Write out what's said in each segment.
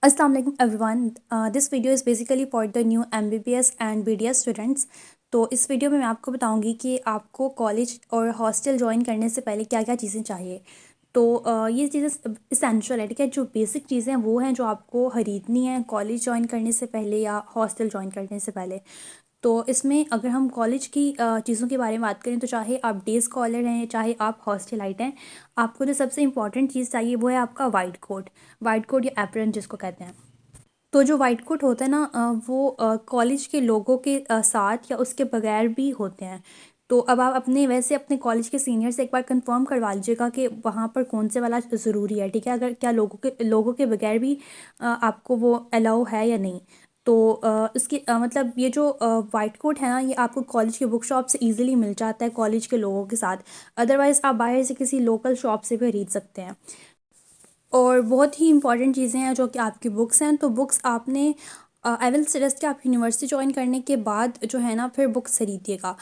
السلام علیکم every one. This video is basically for the new MBBS and BDS students. تو اس video میں آپ کو بتاؤں گی کہ آپ کو کالج اور ہاسٹل جوائن کرنے سے پہلے کیا کیا چیزیں چاہیے. تو یہ چیزیں اسینشیل ہے، ٹھیک ہے. جو بیسک چیزیں وہ ہیں جو آپ کو خریدنی ہیں کالج جوائن کرنے سے پہلے یا ہاسٹل جوائن کرنے سے پہلے. تو اس میں اگر ہم کالج کی چیزوں کے بارے میں بات کریں تو چاہے آپ ڈے اسکالر ہیں چاہے آپ ہاسٹلائٹ ہیں، آپ کو جو سب سے امپورٹنٹ چیز چاہیے وہ ہے آپ کا وائٹ کوٹ یا ایپرن جس کو کہتے ہیں. تو جو وائٹ کوٹ ہوتا ہے نا وہ کالج کے لوگوں کے ساتھ یا اس کے بغیر بھی ہوتے ہیں. تو اب آپ اپنے کالج کے سینئر سے ایک بار کنفرم کروا لیجیے گا کہ وہاں پر کون سے والا ضروری ہے، ٹھیک ہے. اگر کیا لوگوں کے بغیر بھی آپ کو وہ الاؤ ہے یا نہیں. تو اس کی مطلب یہ جو وائٹ کوٹ ہے نا یہ آپ کو کالج کے بک شاپ سے ایزیلی مل جاتا ہے کالج کے لوگوں کے ساتھ. ادروائز آپ باہر سے کسی لوکل شاپ سے بھی خرید سکتے ہیں. اور بہت ہی امپورٹنٹ چیزیں ہیں جو کہ آپ کی بکس ہیں. تو بکس آپ نے آئی ول سجیسٹ کہ آپ یونیورسٹی جوائن کرنے کے بعد جو ہے نا پھر بکس خریدیے گا.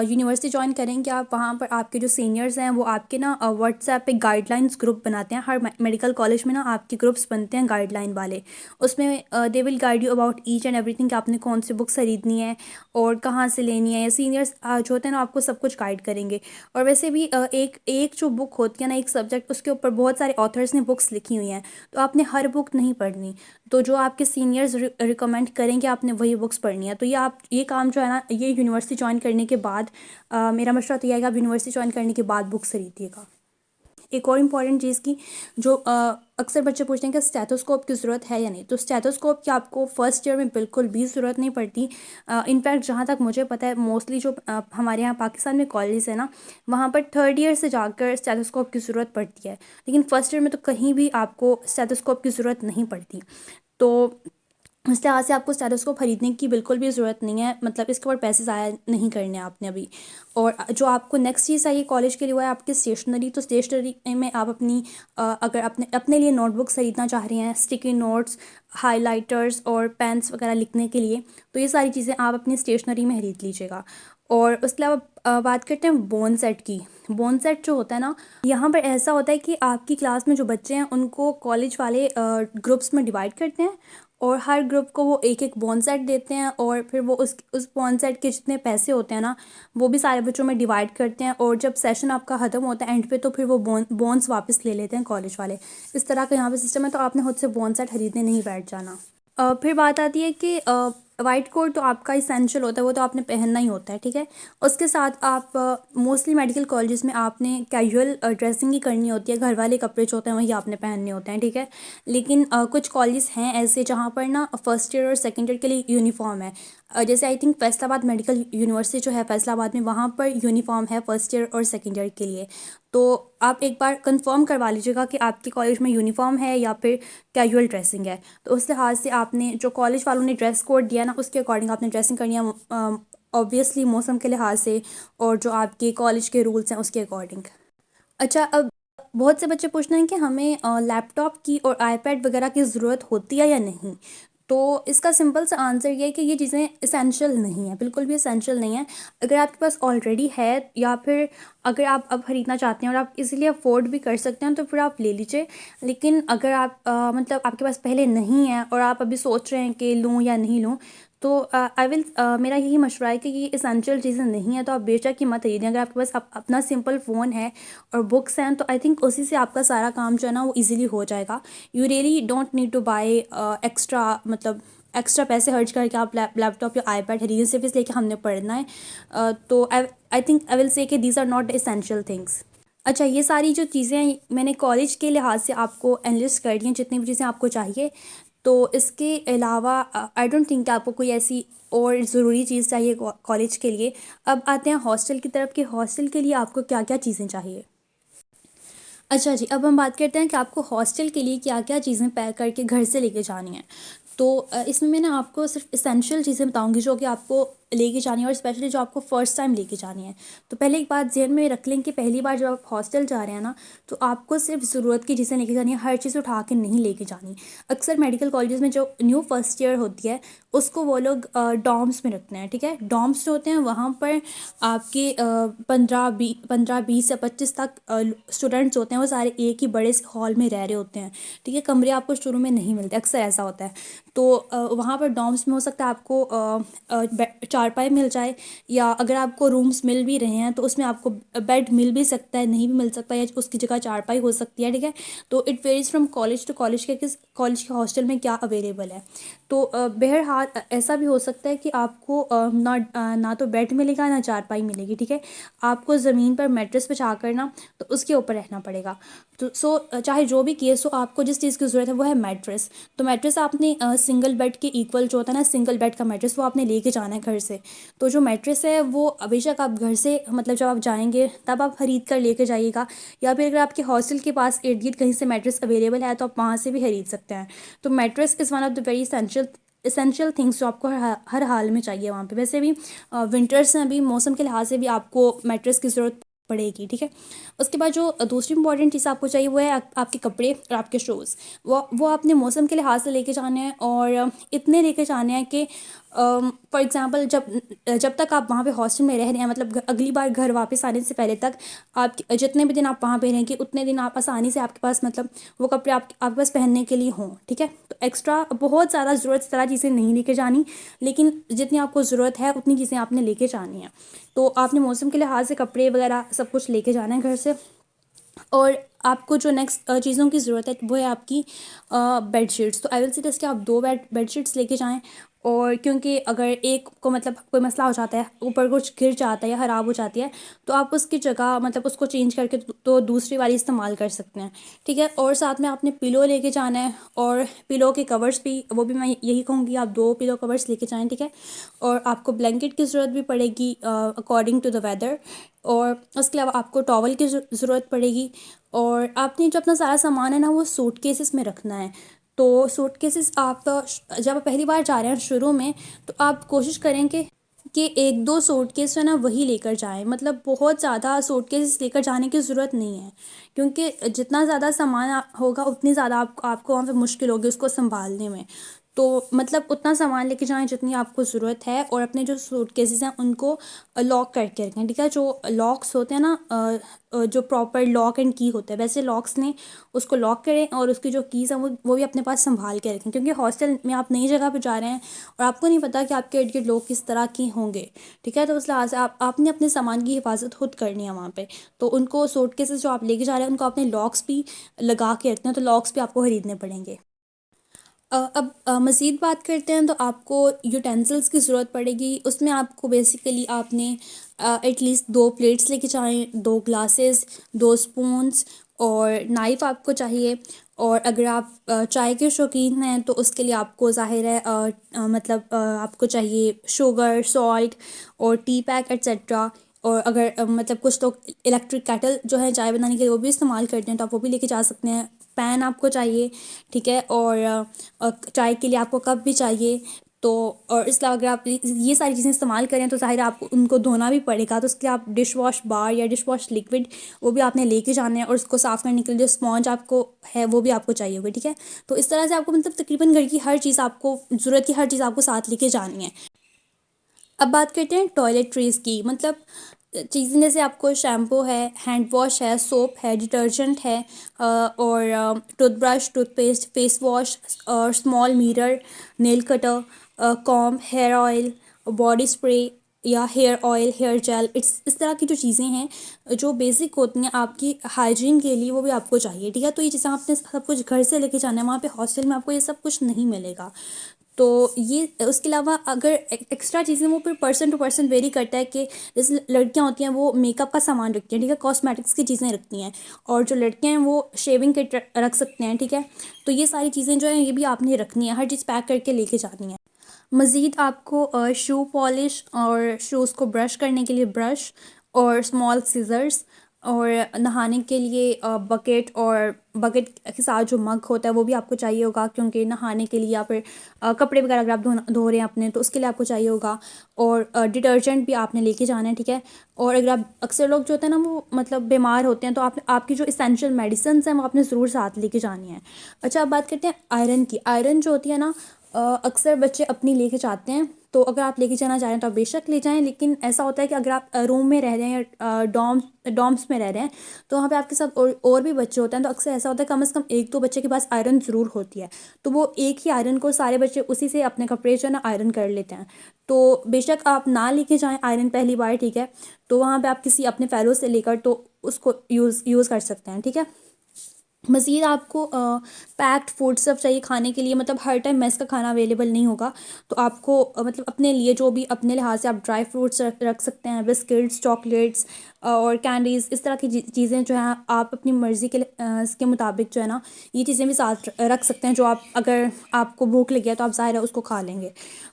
یونیورسٹی جوائن کریں کہ آپ وہاں پر آپ کے جو سینئرز ہیں وہ آپ کے نا واٹس ایپ پہ گائیڈ لائنس گروپ بناتے ہیں. ہر میڈیکل کالج میں نا آپ کے گروپس بنتے ہیں گائیڈ لائن والے. اس میں they will guide you about each and everything کہ آپ نے کون سی بکس خریدنی ہے اور کہاں سے لینی ہے. سینئرس جو ہوتے ہیں نا آپ کو سب کچھ گائیڈ کریں گے. اور ویسے بھی ایک جو بک ہوتی ہے نا ایک سبجیکٹ اس کے اوپر بہت سارے آتھرس نے بکس لکھی ہوئی ہیں. تو آپ نے ہر بک نہیں پڑھنی. تو جو آپ کے سینئرز ریکمینڈ کریں کہ آپ نے وہی بکس پڑھنی ہے. تو یہ کام جو ہے نا یہ یونیورسٹی جوائن کرنے کے بعد میرا مشورہ تو یہ ہے کہ آپ یونیورسٹی جوائن کرنے کے بعد بکس خریدیے گا. ایک اور امپورٹنٹ چیز کی جو اکثر بچے پوچھتے ہیں کہ اسٹیتھوسکوپ کی ضرورت ہے یا نہیں. تو اسٹیتھوسکوپ کی آپ کو فرسٹ ایئر میں بالکل بھی ضرورت نہیں پڑتی. انفیکٹ جہاں تک مجھے پتہ ہے موسٹلی جو ہمارے یہاں پاکستان میں کالجز ہیں نا وہاں پر تھرڈ ایئر سے جا کر اسٹیتھوسکوپ کی ضرورت پڑتی ہے. لیکن فرسٹ ایئر میں تو کہیں بھی آپ کو اسٹیتھوسکوپ کی ضرورت نہیں پڑتی. تو اس لحاظ سے آپ کو اسٹیتھوسکوپ خریدنے کی بالکل بھی ضرورت نہیں ہے. مطلب اس کے اوپر پیسے ضائع نہیں کرنے آپ نے ابھی. اور جو آپ کو نیکسٹ چیز چاہیے کالج کے لیے وہ ہے آپ کی اسٹیشنری. تو اسٹیشنری میں آپ اگر اپنے لیے نوٹ بکس خریدنا چاہ رہی ہیں، اسٹکی نوٹس، ہائی لائٹرس اور پینس وغیرہ لکھنے کے لیے تو یہ ساری چیزیں آپ اپنی اسٹیشنری میں خرید لیجیے گا. اور اس کے علاوہ بات کرتے ہیں بون سیٹ کی. بون سیٹ جو ہوتا ہے نا یہاں پر ایسا ہوتا ہے کہ آپ کی کلاس میں جو بچے ہیں ان کو کالج والے گروپس میں ڈیوائڈ کرتے ہیں اور ہر گروپ کو وہ ایک ایک بون سیٹ دیتے ہیں. اور پھر وہ اس بون سیٹ کے جتنے پیسے ہوتے ہیں نا وہ بھی سارے بچوں میں ڈیوائڈ کرتے ہیں. اور جب سیشن آپ کا ختم ہوتا ہے اینڈ پہ تو پھر وہ بونس واپس لے لیتے ہیں کالج والے. اس طرح کا یہاں پہ سسٹم ہے. تو آپ نے خود سے بون سیٹ خریدنے نہیں بیٹھ جانا. پھر بات آتی ہے کہ وائٹ کوٹ تو آپ کا اسینشیل ہوتا ہے، وہ تو آپ نے پہننا ہی ہوتا ہے، ٹھیک ہے. اس کے ساتھ آپ موسٹلی میڈیکل کالجز میں آپ نے کیجول ڈریسنگ ہی کرنی ہوتی ہے. گھر والے کپڑے جو ہوتے ہیں وہی آپ نے پہننے ہوتے ہیں، ٹھیک ہے. لیکن کچھ کالجز ہیں ایسے جہاں پر نا فرسٹ ایئر اور سیکنڈ ایئر کے لیے یونیفارم ہے. جیسے آئی تھنک فیصل آباد میڈیکل یونیورسٹی جو ہے فیصل آباد میں وہاں پر یونیفارم ہے فرسٹ ایئر اور سیکنڈ ایئر کے لیے. تو آپ ایک بار کنفرم کروا لیجیے گا کہ آپ کے کالج میں یونیفارم ہے یا پھر کیجول ڈریسنگ ہے. تو اس لحاظ سے آپ نے جو کالج والوں نے ڈریس کوڈ دیا نا اس کے اکارڈنگ آپ نے ڈریسنگ کرنی ہے، اوبویسلی موسم کے لحاظ سے اور جو آپ کے کالج کے رولس ہیں اس کے اکارڈنگ. اچھا، اب بہت سے بچے پوچھتے ہیں کہ ہمیں لیپ ٹاپ کی اور آئی پیڈ وغیرہ کی ضرورت ہوتی ہے یا نہیں. تو اس کا سمپل سا آنسر یہ ہے کہ یہ چیزیں اسینشیل نہیں ہیں، بالکل بھی اسینشیل نہیں ہیں. اگر آپ کے پاس آلریڈی ہے یا پھر اگر آپ اب خریدنا چاہتے ہیں اور آپ اسی لیے افورڈ بھی کر سکتے ہیں تو پھر آپ لے لیجیے. لیکن اگر آپ مطلب آپ کے پاس پہلے نہیں ہے اور آپ ابھی سوچ رہے ہیں کہ لوں یا نہیں لوں تو میرا یہی مشورہ ہے کہ یہ اسینشیل چیزیں نہیں ہیں تو آپ بے شک ہی مت خریدیں. اگر آپ کے پاس اپنا سمپل فون ہے اور بکس ہیں تو آئی تھنک اسی سے آپ کا سارا کام جو ہے نا وہ ایزیلی ہو جائے گا. You really don't need to buy extra پیسے خرچ کر کے آپ لیپ ٹاپ یا آئی پیڈ خریدیں صرف اس لیے کہ ہم نے پڑھنا ہے. تو I think I will say کہ these are not essential things. اچھا، یہ ساری جو چیزیں ہیں میں نے کالج کے لحاظ سے آپ کو انلسٹ کر دی ہیں جتنی بھی چیزیں آپ کو چاہیے. تو اس کے علاوہ آئی ڈونٹ تھنک کہ آپ کو کوئی ایسی اور ضروری چیز چاہیے کالج کے لیے. اب آتے ہیں ہاسٹل کی طرف کہ ہاسٹل کے لیے آپ کو کیا کیا چیزیں چاہیے. اچھا جی، اب ہم بات کرتے ہیں کہ آپ کو ہاسٹل کے لیے کیا کیا چیزیں پیک کر کے گھر سے لے کے جانی ہیں. تو اس میں نا آپ کو صرف اسینشیل چیزیں بتاؤں گی جو کہ آپ کو لے کے جانی ہے، اور اسپیشلی جو آپ کو فرسٹ ٹائم لے کے جانی ہے. تو پہلے ایک بات ذہن میں رکھ لیں کہ پہلی بار جب آپ ہاسٹل جا رہے ہیں نا، تو آپ کو صرف ضرورت کی چیزیں لے کے جانی ہے، ہر چیز اٹھا کے نہیں لے کے جانی. اکثر میڈیکل کالجز میں جو نیو فرسٹ ایئر ہوتی ہے اس کو وہ لوگ ڈومس میں رکھتے ہیں. ٹھیک ہے، ڈومس جو ہوتے ہیں وہاں پر آپ کے 15 20 یا 25 تک اسٹوڈنٹس ہوتے ہیں، وہ سارے ایک ہی بڑے سے ہال میں رہ رہے ہوتے ہیں. ٹھیک ہے، کمرے آپ کو شروع میں نہیں ملتے، اکثر ایسا ہوتا ہے. تو وہاں پر ڈومس میں ہو سکتا ہے آپ کو چارپائی مل جائے، یا اگر آپ کو رومس مل بھی رہے ہیں تو اس میں آپ کو بیڈ مل بھی سکتا ہے، نہیں بھی مل سکتا ہے، یا اس کی جگہ چارپائی ہو سکتی ہے. ٹھیک ہے، تو it varies from college to college کے کس کالج کے ہاسٹل میں کیا اویلیبل ہے. تو بہرحال ایسا بھی ہو سکتا ہے کہ آپ کو نہ تو بیڈ ملے گا نہ چارپائی ملے گی. ٹھیک ہے، آپ کو زمین پر میٹرس بچھا کرنا تو اس کے اوپر رہنا پڑے گا. تو چاہے جو بھی کیس ہو، آپ کو جس چیز کی ضرورت ہے وہ ہے میٹرس. تو میٹرس آپ نے سنگل بیڈ کے ایکول جو ہوتا ہے نا، سنگل بیڈ کا میٹرس وہ آپ نے لے کے جانا ہے گھر سے. تو جو میٹرس ہے وہ بے شک آپ گھر سے مطلب جب آپ جائیں گے تب آپ خرید کر لے کے جائیے گا، یا پھر اگر آپ کے ہاسٹل کے پاس ارد گرد کہیں سے میٹرس اویلیبل ہے تو آپ وہاں سے بھی خرید سکتے ہیں. تو mattress is one of the very essential things جو آپ کو ہر حال میں چاہیے وہاں پہ. ویسے بھی ونٹرس ہیں، ابھی موسم کے لحاظ سے بھی آپ کو میٹرس کی ضرورت پڑے گی. ٹھیک ہے، اس کے بعد جو دوسری امپورٹنٹ چیز آپ کو چاہیے وہ ہے آپ کے کپڑے اور آپ کے شوز. وہ آپ نے موسم کے لحاظ سے لے کے جانے ہیں، اور اتنے لے کے جانے ہیں کہ فار ایگزامپل جب تک آپ وہاں پہ ہاسٹل میں رہ رہے ہیں، مطلب اگلی بار گھر واپس آنے سے پہلے تک آپ جتنے بھی دن آپ وہاں پہ رہیں گے اتنے دن آپ آسانی سے آپ کے پاس مطلب وہ کپڑے آپ کے پاس پہننے کے لیے ہوں. ٹھیک ہے، تو ایکسٹرا بہت زیادہ ضرورت طرح چیزیں نہیں لے کے جانی، لیکن جتنی آپ کو ضرورت ہے اتنی چیزیں آپ نے لے کے جانی ہیں. تو آپ نے موسم کے لحاظ سے کپڑے وغیرہ سب کچھ لے کے جانا ہے گھر سے. اور آپ کو جو نیکسٹ چیزوں کی ضرورت ہے وہ ہے آپ کی بیڈ شیٹس. تو آئی ول سجسٹ کہ آپ 2 بیڈ شیٹس لے کے جائیں، اور کیونکہ اگر ایک کو مطلب کوئی مسئلہ ہو جاتا ہے، اوپر کچھ گر جاتا ہے یا خراب ہو جاتی ہے، تو آپ اس کی جگہ مطلب اس کو چینج کر کے تو دوسری والی استعمال کر سکتے ہیں. ٹھیک ہے، اور ساتھ میں آپ نے پلو لے کے جانا ہے، اور پلو کے کورس بھی وہ بھی میں یہی کہوں گی آپ 2 پلو کورس لے کے جائیں. ٹھیک ہے، اور آپ کو بلینکٹ کی ضرورت بھی پڑے گی اکارڈنگ ٹو دا ویدر، اور اس کے علاوہ آپ کو ٹاول کی ضرورت پڑے گی. اور آپ نے جو اپنا سارا سامان ہے نا وہ سوٹ کیسز میں رکھنا ہے. تو سوٹ کیسز آپ جب پہلی بار جا رہے ہیں شروع میں، تو آپ کوشش کریں کہ 1 2 سوٹ کیس جو ہے نا وہی لے کر جائیں. مطلب بہت زیادہ سوٹ کیسز لے کر جانے کی ضرورت نہیں ہے، کیونکہ جتنا زیادہ سامان ہوگا اتنی زیادہ آپ کو وہاں پہ مشکل ہوگی اس کو سنبھالنے میں. تو مطلب اتنا سامان لے کے جائیں جتنی آپ کو ضرورت ہے، اور اپنے جو سوٹ کیسز ہیں ان کو لاک کر کے رکھیں. ٹھیک ہے، جو لاکس ہوتے ہیں نا، جو پراپر لاک اینڈ کی ہوتے ہیں ویسے لاکس نے اس کو لاک کریں، اور اس کی جو کیز ہیں وہ بھی اپنے پاس سنبھال کے رکھیں. کیونکہ ہاسٹل میں آپ نئی جگہ پہ جا رہے ہیں اور آپ کو نہیں پتا کہ آپ کے ارد گرد لوگ کس طرح کے ہوں گے. ٹھیک ہے، تو اس لحاظ سے آپ نے اپنے سامان کی حفاظت خود کرنی ہے وہاں پہ. تو ان کو سوٹ کیسز جو آپ لے کے جا رہے ہیں ان کو اپنے لاکس بھی لگا کے رکھتے ہیں، تو لاکس بھی آپ کو خریدنے پڑیں گے. اب مزید بات کرتے ہیں تو آپ کو یوٹینسلس کی ضرورت پڑے گی. اس میں آپ کو بیسیکلی آپ نے ایٹ لیسٹ 2 پلیٹس لے کے جائیں، 2 گلاسز، 2 اسپونس، اور نائف آپ کو چاہیے. اور اگر آپ چائے کے شوقین ہیں تو اس کے لیے آپ کو ظاہر ہے مطلب آپ کو چاہیے شوگر، سالٹ، اور ٹی پیک ایٹسیٹرا. اور اگر مطلب کچھ لوگ الیکٹرک کیٹل جو ہے چائے بنانے کے لیے وہ بھی استعمال کرتے ہیں تو آپ وہ بھی لے کے جا سکتے ہیں. پین آپ کو چاہیے. ٹھیک ہے، اور چائے کے لیے آپ کو کپ بھی چاہیے. تو اور اس علاوہ اگر آپ یہ ساری چیزیں استعمال کریں تو ظاہر آپ کو ان کو دھونا بھی پڑے گا، تو اس کے لیے آپ ڈش واش بار یا ڈش واش لکوڈ وہ بھی آپ نے لے کے جانا ہے، اور اس کو صاف کرنے کے لیے جو اسپونج آپ کو ہے وہ بھی آپ کو چاہیے ہوگی. ٹھیک ہے، تو اس طرح سے آپ کو مطلب تقریباً گھر کی ہر چیز آپ کو ضرورت کی ہر چیز آپ کو ساتھ لے کے جانی ہے. اب بات کرتے ہیں ٹوائلٹریز کی. مطلب چیزیں جیسے آپ کو شیمپو ہے، ہینڈ واش ہے، سوپ ہے، ڈٹرجنٹ ہے، اور tooth brush, tooth paste, face wash, اور small mirror, nail cutter, comb, hair oil, body spray یا ہیئر آئل، ہیئر جیل. اس طرح کی جو چیزیں ہیں جو بیسک ہوتی ہیں آپ کی ہائیجین کے لیے وہ بھی آپ کو چاہیے. ٹھیک ہے، تو یہ چیزیں آپ نے سب کچھ گھر سے لے کے جانا ہے. وہاں پہ ہاسٹل میں آپ کو یہ سب کچھ نہیں ملے گا. تو یہ اس کے علاوہ اگر ایکسٹرا چیزیں وہ پھر پرسن ٹو پرسن ویری کرتا ہے، کہ جیسے لڑکیاں ہوتی ہیں وہ میک اپ کا سامان رکھتی ہیں. ٹھیک ہے، کاسمیٹکس کی چیزیں رکھتی ہیں، اور جو لڑکے ہیں وہ شیونگ کٹ رکھ سکتے ہیں. ٹھیک ہے، تو یہ ساری چیزیں جو ہیں یہ بھی آپ نے رکھنی ہے، ہر چیز پیک کر کے لے کے جانی ہے. مزید آپ کو شو پالش اور شوز کو برش کرنے کے لیے برش اور اسمال سیزرس اور نہانے کے لیے بکیٹ، اور بکیٹ کے ساتھ جو مگ ہوتا ہے وہ بھی آپ کو چاہیے ہوگا، کیونکہ نہانے کے لیے یا پھر کپڑے وغیرہ اگر آپ دھو رہے ہیں اپنے تو اس کے لیے آپ کو چاہیے ہوگا، اور ڈٹرجنٹ بھی آپ نے لے کے جانا ہے، ٹھیک ہے۔ اور اگر آپ اکثر لوگ جو ہوتے ہیں نا وہ مطلب بیمار ہوتے ہیں، تو آپ کی جو اسینشیل میڈیسنس ہیں وہ آپ نے ضرور ساتھ لے کے جانی ہیں۔ اچھا، اب بات کرتے ہیں آئرن کی۔ آئرن جو ہوتی ہے نا، اکثر بچے اپنی لے کے جاتے ہیں، تو اگر آپ لے کے جانا چاہ رہے ہیں تو آپ بے شک لے جائیں، لیکن ایسا ہوتا ہے کہ اگر آپ روم میں رہ رہے ہیں یا ڈومس میں رہ رہے ہیں تو وہاں پہ آپ کے ساتھ اور بھی بچے ہوتے ہیں، تو اکثر ایسا ہوتا ہے کم از کم ایک دو بچے کے پاس آئرن ضرور ہوتی ہے، تو وہ ایک ہی آئرن کو سارے بچے اسی سے اپنے کپڑے جو ہے نا آئرن کر لیتے ہیں۔ تو بے شک آپ نہ لے کے جائیں آئرن پہلی بار، ٹھیک ہے، تو وہاں پہ آپ کسی اپنے فیلو سے لے کر تو اس کو یوز کر سکتے ہیں، ٹھیک ہے۔ مزید آپ کو پیکڈ فوڈ سب چاہیے کھانے کے لیے، مطلب ہر ٹائم میس کا کھانا اویلیبل نہیں ہوگا، تو آپ کو مطلب اپنے لیے جو بھی اپنے لحاظ سے آپ ڈرائی فروٹس رکھ سکتے ہیں، بسکٹس، چاکلیٹس اور کینڈیز، اس طرح کی چیزیں جو ہیں آپ اپنی مرضی کے مطابق جو ہے نا یہ چیزیں بھی ساتھ رکھ سکتے ہیں، جو اگر آپ کو بھوک لگی ہے تو آپ ظاہر ہے اس کو کھا لیں گے۔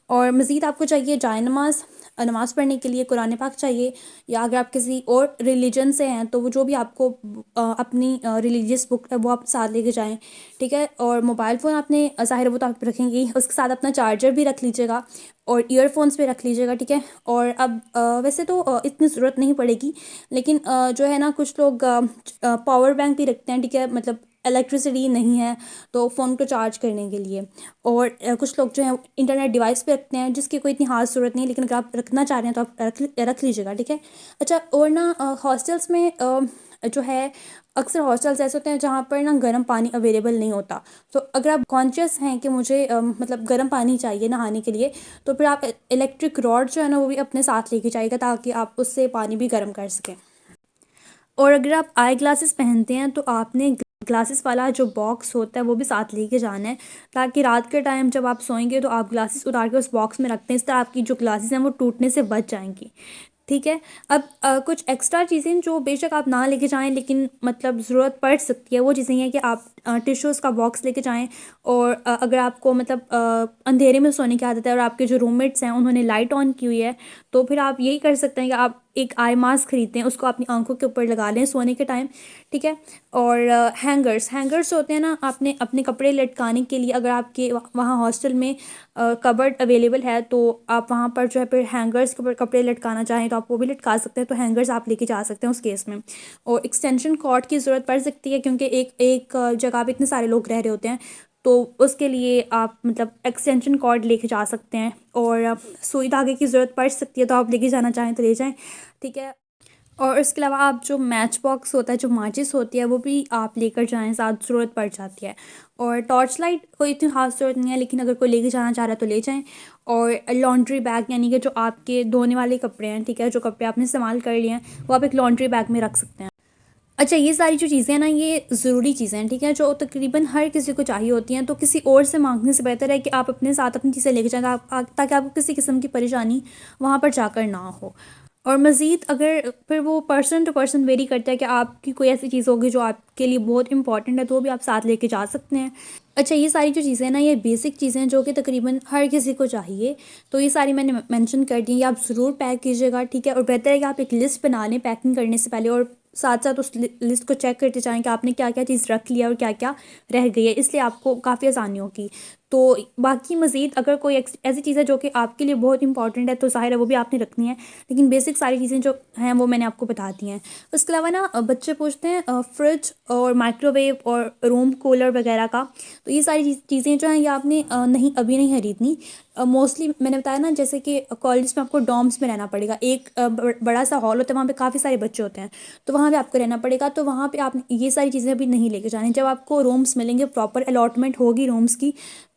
اور مزید آپ کو چاہیے جائے نماز پڑھنے کے لیے قرآن پاک چاہیے، یا اگر آپ کسی اور ریلیجن سے ہیں تو وہ جو بھی آپ کو اپنی ریلیجیس بک ہے وہ آپ ساتھ لے کے جائیں، ٹھیک ہے۔ اور موبائل فون آپ نے ظاہر وہ تو آپ رکھیں گے، اس کے ساتھ اپنا چارجر بھی رکھ لیجیے گا، اور ایئر فونس بھی رکھ لیجیے گا، ٹھیک ہے۔ اور اب ویسے تو اتنی ضرورت نہیں پڑے گی، لیکن جو ہے نا کچھ لوگ پاور بینک بھی رکھتے ہیں، ٹھیک ہے، مطلب الیکٹریسٹی نہیں ہے تو فون کو چارج کرنے کے لیے، اور کچھ لوگ جو ہیں انٹرنیٹ ڈیوائس پہ رکھتے ہیں جس کی کوئی اتنی خاص ضرورت نہیں ہے، لیکن اگر آپ رکھنا چاہ رہے ہیں تو آپ رکھ لیجیے گا، ٹھیک ہے۔ اچھا، اور نا ہاسٹلس میں جو ہے اکثر ہاسٹلس ایسے ہوتے ہیں جہاں پر نا گرم پانی اویلیبل نہیں ہوتا، تو اگر آپ کانشیس ہیں کہ مجھے مطلب گرم پانی چاہیے نہانے کے لیے، تو پھر آپ الیکٹرک راڈ جو ہے نا وہ بھی اپنے ساتھ لے کے جائے گا، تاکہ آپ اس سے پانی بھی گرم کر سکیں۔ اور اگر آپ آئی گلاسز پہنتے ہیں تو آپ نے گلاسز والا جو باکس ہوتا ہے وہ بھی ساتھ لے کے جانا ہے، تاکہ رات کے ٹائم جب آپ سوئیں گے تو آپ گلاسز اتار کے اس باکس میں رکھتے ہیں، اس طرح آپ کی جو گلاسز ہیں وہ ٹوٹنے سے بچ جائیں گی، ٹھیک ہے۔ اب کچھ ایکسٹرا چیزیں جو بے شک آپ نہ لے کے جائیں لیکن مطلب ضرورت پڑ سکتی ہے، وہ چیزیں یہ ہیں کہ آپ ٹشوز کا باکس لے کے جائیں، اور اگر آپ کو مطلب اندھیرے میں سونے کی عادت ہے اور آپ کے جو روم میٹس ہیں انہوں نے لائٹ آن کی ہوئی ہے، تو پھر آپ یہی کر سکتے ہیں کہ آپ ایک آئی ماسک خریدتے ہیں، اس کو اپنی آنکھوں کے اوپر لگا لیں سونے کے ٹائم، ٹھیک ہے۔ اور ہینگرس ہوتے ہیں نا، آپ نے اپنے کپڑے لٹکانے کے لیے، اگر آپ کے وہاں ہاسٹل میں کبرڈ اویلیبل ہے تو آپ وہاں پر جو ہے پھر ہینگرس کے اوپر کپڑے لٹکانا چاہیں تو آپ وہ بھی لٹکا سکتے ہیں، تو ہینگرس آپ لے کے جا سکتے ہیں اس کیس میں۔ اور ایکسٹینشن کارڈ کی ضرورت پڑ سکتی ہے، کیونکہ ایک جگہ پہ اتنے سارے لوگ رہ رہے ہوتے ہیں، تو اس کے لیے آپ مطلب ایکسٹینشن کارڈ لے کے جا سکتے ہیں، اور سوئی دھاگے کی ضرورت پڑ سکتی ہے تو آپ لے کے جانا چاہیں تو لے جائیں، ٹھیک ہے۔ اور اس کے علاوہ آپ جو میچ باکس ہوتا ہے، جو ماچس ہوتی ہے، وہ بھی آپ لے کر جائیں، ساتھ ضرورت پڑ جاتی ہے۔ اور ٹارچ لائٹ کوئی اتنی خاص ضرورت نہیں ہے، لیکن اگر کوئی لے کے جانا چاہ رہا ہے تو لے جائیں۔ اور لانڈری بیگ، یعنی کہ جو آپ کے دھونے والے کپڑے ہیں، ٹھیک ہے، جو کپڑے آپ نے استعمال کر لیے ہیں وہ آپ ایک لانڈری بیگ میں رکھ سکتے ہیں۔ اچھا، یہ ساری جو چیزیں ہیں نا یہ ضروری چیزیں ہیں، ٹھیک ہے، جو تقریباً ہر کسی کو چاہیے ہوتی ہیں، تو کسی اور سے مانگنے سے بہتر ہے کہ آپ اپنے ساتھ اپنی چیزیں لے کے جائیں، تاکہ آپ کو کسی قسم کی پریشانی وہاں پر جا کر نہ ہو۔ اور مزید اگر پھر وہ پرسن ٹو پرسن ویری کرتا ہے کہ آپ کی کوئی ایسی چیز ہوگی جو آپ کے لیے بہت امپورٹنٹ ہے، تو وہ بھی آپ ساتھ لے کے جا سکتے ہیں۔ اچھا، یہ ساری جو چیزیں ہیں نا یہ بیسک چیزیں ہیں جو کہ تقریباً ہر کسی کو چاہیے، تو یہ ساری میں نے مینشن کر دی ہیں، یہ آپ ضرور پیک کیجیے گا، ٹھیک ہے۔ اور بہتر ہے کہ آپ ایک لسٹ بنا لیں پیکنگ کرنے سے پہلے، اور ساتھ ساتھ اس لسٹ کو چیک کرتے جائیں کہ آپ نے کیا کیا چیز رکھ لیا اور کیا کیا رہ گئی ہے، اس لیے آپ کو کافی آسانی ہوگی۔ تو باقی مزید اگر کوئی ایسی چیز ہے جو کہ آپ کے لیے بہت امپورٹنٹ ہے تو ظاہر ہے وہ بھی آپ نے رکھنی ہے، لیکن بیسک ساری چیزیں جو ہیں وہ میں نے آپ کو بتا دی ہیں۔ اس کے علاوہ نا بچے پوچھتے ہیں فریج اور مائکرو ویو اور روم کولر وغیرہ کا، تو یہ ساری چیزیں جو ہیں یہ آپ نے ابھی نہیں خریدنی۔ موسٹلی میں نے بتایا نا، جیسے کہ کالجز میں آپ کو ڈومس میں رہنا پڑے گا، ایک بڑا سا ہال ہوتا ہے، وہاں پہ کافی سارے بچے ہوتے ہیں، تو وہاں پہ آپ کو رہنا پڑے گا، تو وہاں پہ آپ یہ ساری چیزیں ابھی نہیں لے کے جانی۔ جب آپ کو رومس ملیں گے، پراپر الاٹمنٹ ہوگی رومس کی،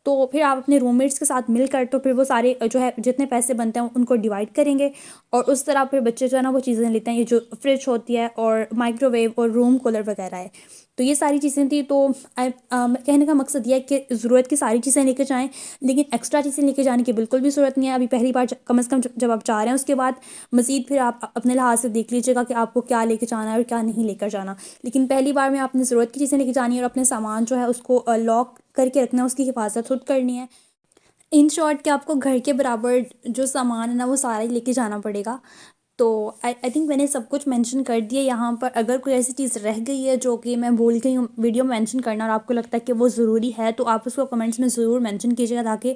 تو پھر آپ اپنے روم میٹس کے ساتھ مل کر تو پھر وہ سارے جو ہے جتنے پیسے بنتے ہیں ان کو ڈیوائڈ کریں گے، اور اس طرح پھر بچے جو ہے نا وہ چیزیں لیتے ہیں، یہ جو فریج ہوتی ہے اور مائکرو ویو اور روم کولر وغیرہ ہے، تو یہ ساری چیزیں تھیں۔ تو کہنے کا مقصد یہ ہے کہ ضرورت کی ساری چیزیں لے کے جائیں، لیکن ایکسٹرا چیزیں لے کے جانے کی بالکل بھی ضرورت نہیں ہے ابھی پہلی بار، کم از کم جب آپ جا رہے ہیں، اس کے بعد مزید پھر آپ اپنے لحاظ سے دیکھ لیجیے گا کہ آپ کو کیا لے کے جانا ہے اور کیا نہیں لے کر جانا، لیکن پہلی بار میں آپ نے ضرورت کی چیزیں لے کے جانی ہے، اور اپنے سامان جو ہے اس کو لاک کر کے رکھنا ہے، اس کی حفاظت خود کرنی ہے۔ ان شارٹ کہ آپ کو گھر کے برابر جو سامان ہے نا وہ سارا ہی لے کے جانا پڑے گا، تو آئی تھنک میں نے سب کچھ مینشن کر دیا یہاں پر. اگر کوئی ایسی چیز رہ گئی ہے جو کہ میں بھول گئی ہوں ویڈیو میں مینشن کرنا اور آپ کو لگتا ہے کہ وہ ضروری ہے تو آپ اس کو کمنٹس میں ضرور مینشن کیجیے گا تاکہ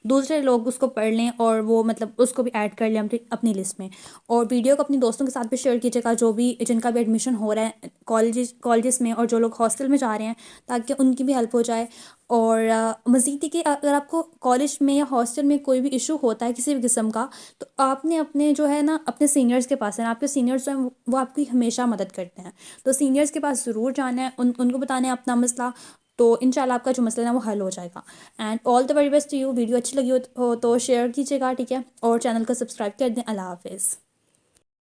دوسرے لوگ اس کو پڑھ لیں اور وہ مطلب اس کو بھی ایڈ کر لیں اپنی لسٹ میں. اور ویڈیو کو اپنی دوستوں کے ساتھ بھی شیئر کیجیے گا جو بھی جن کا بھی ایڈمیشن ہو رہا ہے کالجز میں اور جو لوگ ہاسٹل میں جا رہے ہیں تاکہ ان کی بھی ہیلپ ہو جائے. اور مزید یہ کہ اگر آپ کو کالج میں یا ہاسٹل میں کوئی بھی ایشو ہوتا ہے کسی بھی قسم کا تو آپ نے اپنے جو ہے نا اپنے سینئرس کے پاس ہے نا. آپ کے سینئرس جو ہیں وہ آپ کی ہمیشہ مدد کرتے ہیں تو سینئرس کے پاس ضرور جانا ہے, ان کو بتانا ہے اپنا مسئلہ. تو انشاءاللہ آپ کا جو مسئلہ ہے وہ حل ہو جائے گا. And all the very best to you. Video اچھی لگی ہو تو شیئر کیجیے گا, ٹھیک ہے, اور چینل کو سبسکرائب کر دیں. اللہ حافظ.